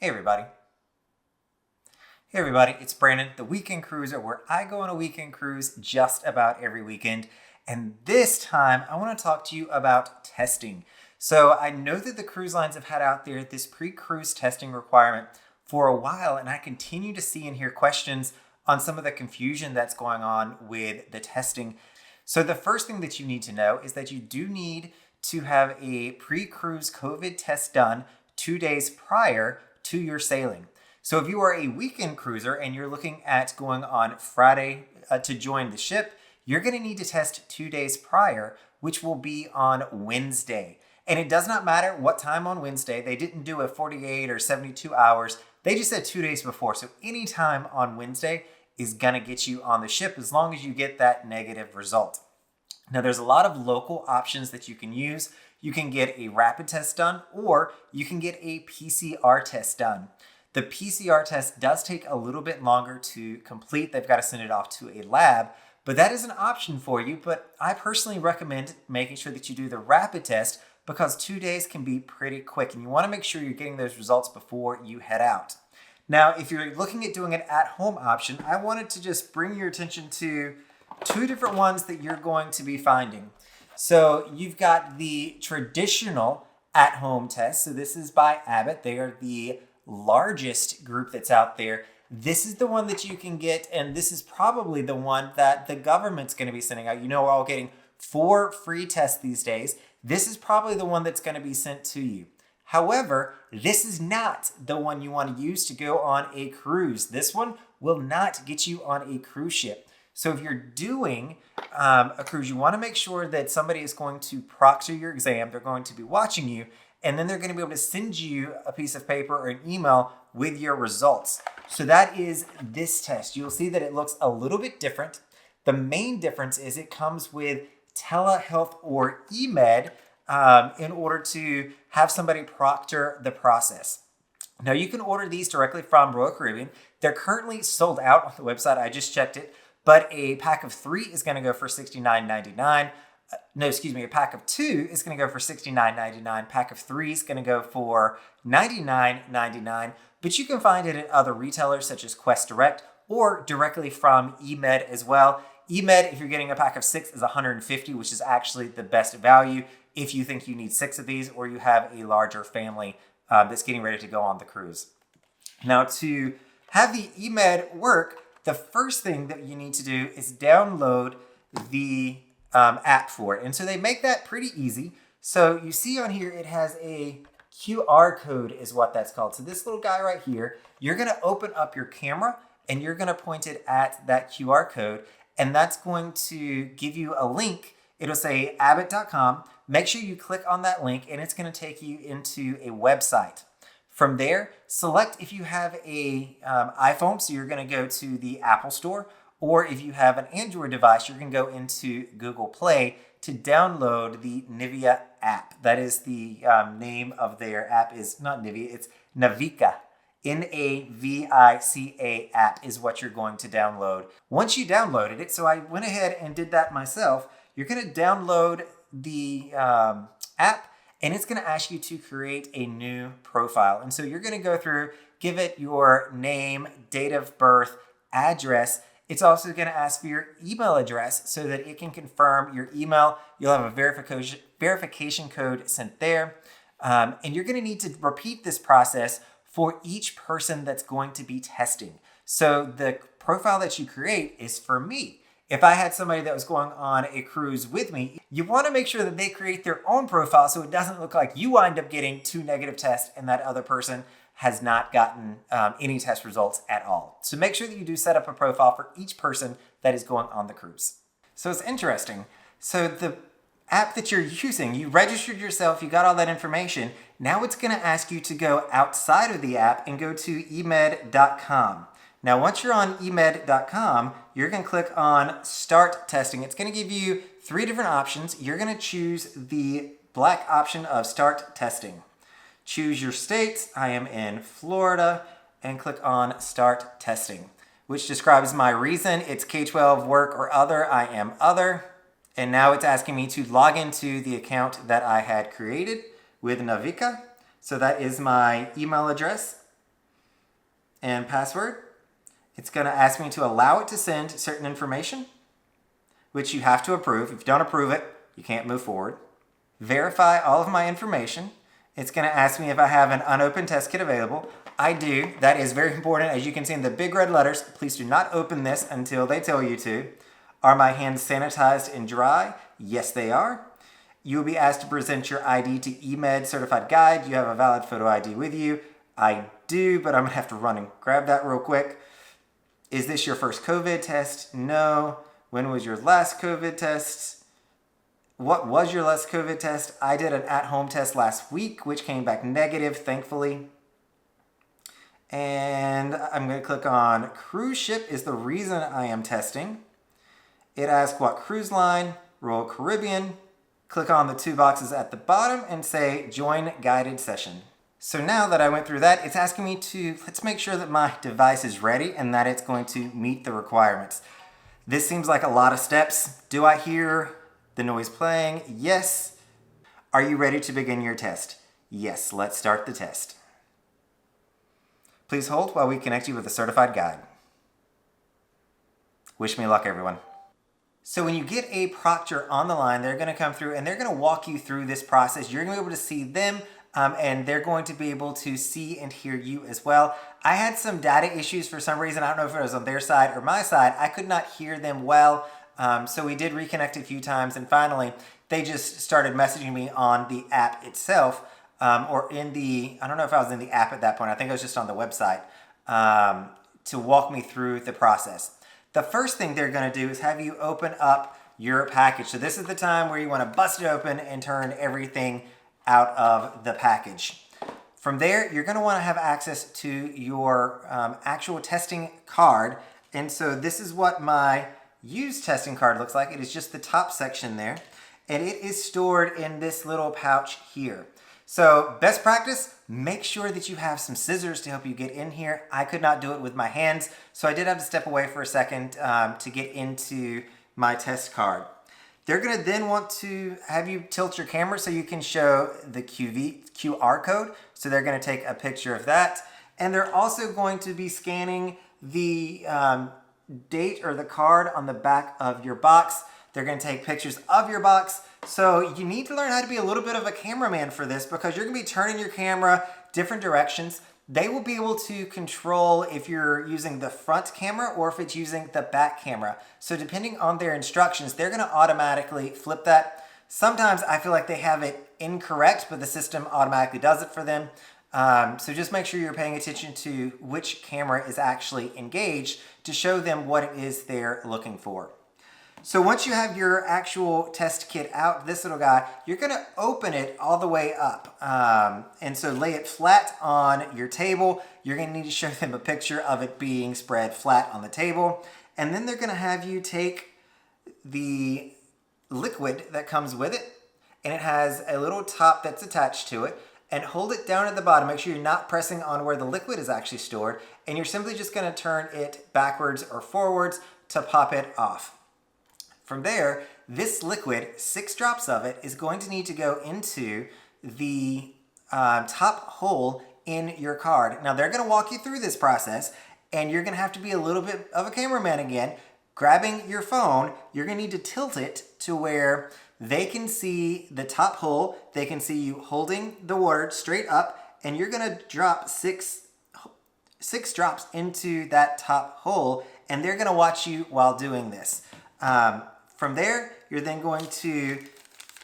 Hey everybody. Hey everybody, it's Brandon, the Weekend Cruiser, where I go on a weekend cruise just about every weekend. And this time, I want to talk to you about testing. So I know that the cruise lines have had out there this pre-cruise testing requirement for a while, and I continue to see and hear questions on some of the confusion that's going on with the testing. So the first thing that you need to know is that you do need to have a pre-cruise COVID test done 2 days prior to your sailing. So if you are a weekend cruiser and you're looking at going on Friday to join the ship, you're going to need to test 2 days prior, which will be on Wednesday. And it does not matter what time on Wednesday. They didn't do a 48 or 72 hours. They just said 2 days before. So any time on Wednesday is going to get you on the ship as long as you get that negative result. Now, there's a lot of local options that you can use. You can get a rapid test done, or you can get a PCR test done. The PCR test does take a little bit longer to complete. They've got to send it off to a lab, but that is an option for you. But I personally recommend making sure that you do the rapid test because 2 days can be pretty quick, and you want to make sure you're getting those results before you head out. Now, if you're looking at doing an at-home option, I wanted to just bring your attention to two different ones that you're going to be finding. So you've got the traditional at-home test. So this is by Abbott. They are the largest group that's out there. This is the one that you can get, and this is probably the one that the government's going to be sending out. You know, we're all getting 4 free tests these days. This is probably the one that's going to be sent to you. However, this is not the one you want to use to go on a cruise. This one will not get you on a cruise ship. So if you're doing a cruise, you want to make sure that somebody is going to proctor your exam. They're going to be watching you, and then they're going to be able to send you a piece of paper or an email with your results. So that is this test. You'll see that it looks a little bit different. The main difference is it comes with telehealth or EMed in order to have somebody proctor the process. Now, you can order these directly from Royal Caribbean. They're currently sold out on the website. I just checked it. But a pack of 3 is going to go for $69.99. A pack of 2 is going to go for $69.99. Pack of 3 is going to go for $99.99. But you can find it at other retailers such as Quest Direct or directly from EMed as well. EMed, if you're getting a pack of 6, is $150, which is actually the best value if you think you need 6 of these or you have a larger family that's getting ready to go on the cruise. Now, to have the EMed work, the first thing that you need to do is download the app for it. And so they make that pretty easy. So you see on here, it has a QR code is what that's called. So this little guy right here, you're going to open up your camera and you're going to point it at that QR code. And that's going to give you a link. It'll say abbott.com. Make sure you click on that link and it's going to take you into a website. From there, select if you have a iPhone, so you're going to go to the Apple Store, or if you have an Android device, you're going to go into Google Play to download the NAVICA App. That is the name of their app is not NAVICA, it's NAVICA. NAVICA app is what you're going to download. Once you downloaded it, so I went ahead and did that myself, you're going to download the app. And it's going to ask you to create a new profile. And so you're going to go through, give it your name, date of birth, address. It's also going to ask for your email address so that it can confirm your email. You'll have a verification code sent there. And you're going to need to repeat this process for each person that's going to be testing. So the profile that you create is for me. If I had somebody that was going on a cruise with me, you want to make sure that they create their own profile so it doesn't look like you wind up getting 2 negative tests and that other person has not gotten any test results at all. So make sure that you do set up a profile for each person that is going on the cruise. So it's interesting. So the app that you're using, you registered yourself, you got all that information. Now it's going to ask you to go outside of the app and go to emed.com. Now, once you're on emed.com, you're going to click on Start Testing. It's going to give you 3 different options. You're going to choose the black option of Start Testing. Choose your state. I am in Florida, and click on Start Testing, which describes my reason. It's K-12 work or other. I am other. And now it's asking me to log into the account that I had created with NAVICA. So that is my email address. and password. It's going to ask me to allow it to send certain information, which you have to approve. If you don't approve it, you can't move forward. Verify all of my information. It's going to ask me if I have an unopened test kit available. I do. That is very important. As you can see in the big red letters, please do not open this until they tell you to. Are my hands sanitized and dry? Yes, they are. You will be asked to present your ID to EMed certified guide. You have a valid photo ID with you. I do, but I'm going to have to run and grab that real quick. Is this your first COVID test? No. When was your last COVID test? What was your last COVID test? I did an at-home test last week, which came back negative, thankfully. And I'm going to click on cruise ship is the reason I am testing. It asks what cruise line, Royal Caribbean. Click on the 2 boxes at the bottom and say join guided session. So now that I went through that, it's asking me to, let's make sure that my device is ready and that it's going to meet the requirements. This seems like a lot of steps. Do I hear the noise playing? Yes. Are you ready to begin your test? Yes, let's start the test. Please hold while we connect you with a certified guide. Wish me luck, everyone. So when you get a proctor on the line, they're going to come through and they're going to walk you through this process. You're going to be able to see them and they're going to be able to see and hear you as well. I had some data issues for some reason. I don't know if it was on their side or my side. I could not hear them well. So we did reconnect a few times and finally they just started messaging me on the app itself or in the, I don't know if I was in the app at that point. I think I was just on the website to walk me through the process. The first thing they're going to do is have you open up your package. So this is the time where you want to bust it open and turn everything out of the package. From there, you're going to want to have access to your actual testing card. And so this is what my used testing card looks like. It is just the top section there. And it is stored in this little pouch here. So best practice, make sure that you have some scissors to help you get in here. I could not do it with my hands, so I did have to step away for a second to get into my test card. They're going to then want to have you tilt your camera so you can show the QR code. So they're going to take a picture of that. And they're also going to be scanning the date or the card on the back of your box. They're going to take pictures of your box. So you need to learn how to be a little bit of a cameraman for this because you're going to be turning your camera different directions. They will be able to control if you're using the front camera or if it's using the back camera. So depending on their instructions, they're going to automatically flip that. Sometimes I feel like they have it incorrect, but the system automatically does it for them. So just make sure you're paying attention to which camera is actually engaged to show them what it is they're looking for. So once you have your actual test kit out, this little guy, you're going to open it all the way up. And so lay it flat on your table. You're going to need to show them a picture of it being spread flat on the table. And then they're going to have you take the liquid that comes with it, and it has a little top that's attached to it, and hold it down at the bottom. Make sure you're not pressing on where the liquid is actually stored, and you're simply just going to turn it backwards or forwards to pop it off. From there, this liquid, 6 drops of it, is going to need to go into the top hole in your card. Now, they're going to walk you through this process, and you're going to have to be a little bit of a cameraman again. Grabbing your phone, you're going to need to tilt it to where they can see the top hole. They can see you holding the water straight up, and you're going to drop six drops into that top hole, and they're going to watch you while doing this. From there, you're then going to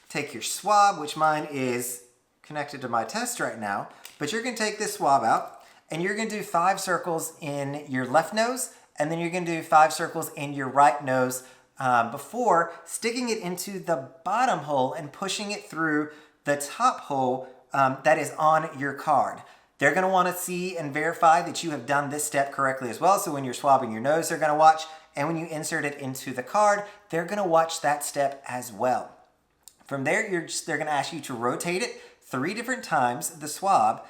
take your swab, which mine is connected to my test right now, but you're going to take this swab out and you're going to do 5 circles in your left nose, and then you're going to do 5 circles in your right nose before sticking it into the bottom hole and pushing it through the top hole that is on your card. They're going to want to see and verify that you have done this step correctly as well. So when you're swabbing your nose, they're going to watch. And when you insert it into the card, they're going to watch that step as well. From there, they're going to ask you to rotate it 3 different times, the swab.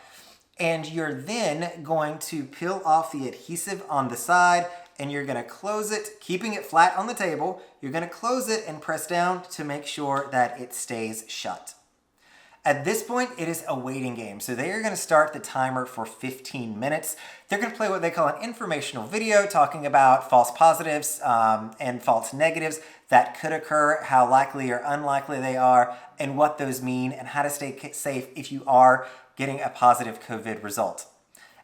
And you're then going to peel off the adhesive on the side. And you're going to close it, keeping it flat on the table. You're going to close it and press down to make sure that it stays shut. At this point, it is a waiting game. So they are going to start the timer for 15 minutes. They're going to play what they call an informational video talking about false positives and false negatives that could occur, how likely or unlikely they are, and what those mean, and how to stay safe if you are getting a positive COVID result.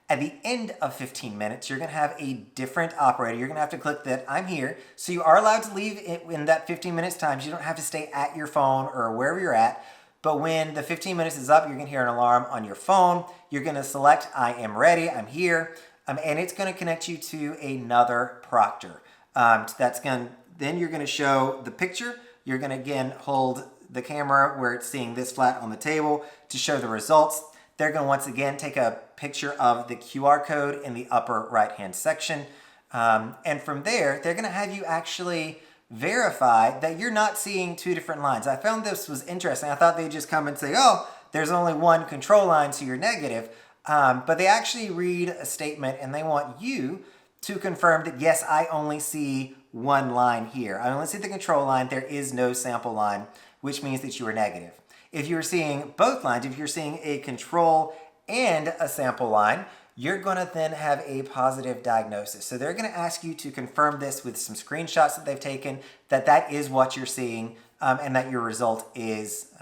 At the end of 15 minutes, you're going to have a different operator. You're going to have to click that I'm here. So you are allowed to leave in that 15 minutes time. So you don't have to stay at your phone or wherever you're at. But when the 15 minutes is up, you're going to hear an alarm on your phone. You're going to select I am ready, I'm here, and it's going to connect you to another proctor. Then you're going to show the picture. You're going to again hold the camera where it's seeing this flat on the table to show the results. They're going to once again take a picture of the QR code in the upper right-hand section. And from there, they're going to have you actually verify that you're not seeing two different lines. I found this was interesting. I thought they'd just come and say, oh, there's only one control line, so you're negative. But they actually read a statement and they want you to confirm that, yes, I only see one line here. I only see the control line. There is no sample line, which means that you are negative. If you're seeing both lines, if you're seeing a control and a sample line, you're going to then have a positive diagnosis. So they're going to ask you to confirm this with some screenshots that they've taken, that that is what you're seeing, and that your result is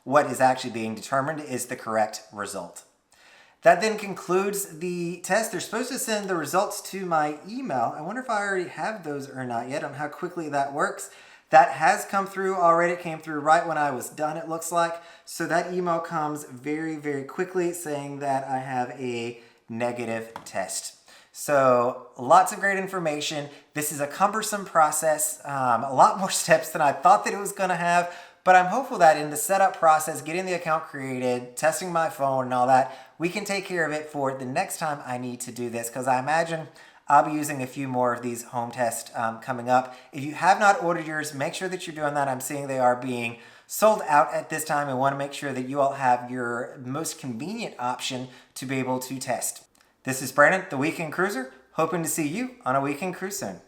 what is actually being determined is the correct result. That then concludes the test. They're supposed to send the results to my email. I wonder if I already have those or not yet, on how quickly that works. That has come through already. It came through right when I was done, it looks like. So that email comes very, very quickly saying that I have a negative test. So lots of great information. This is a cumbersome process, a lot more steps than I thought that it was going to have. But I'm hopeful that in the setup process, getting the account created, testing my phone and all that, we can take care of it for the next time I need to do this, because I imagine I'll be using a few more of these home tests coming up. If you have not ordered yours, make sure that you're doing that. I'm seeing they are being sold out at this time, and want to make sure that you all have your most convenient option to be able to test. This is Brandon, the Weekend Cruiser, hoping to see you on a Weekend Cruise soon.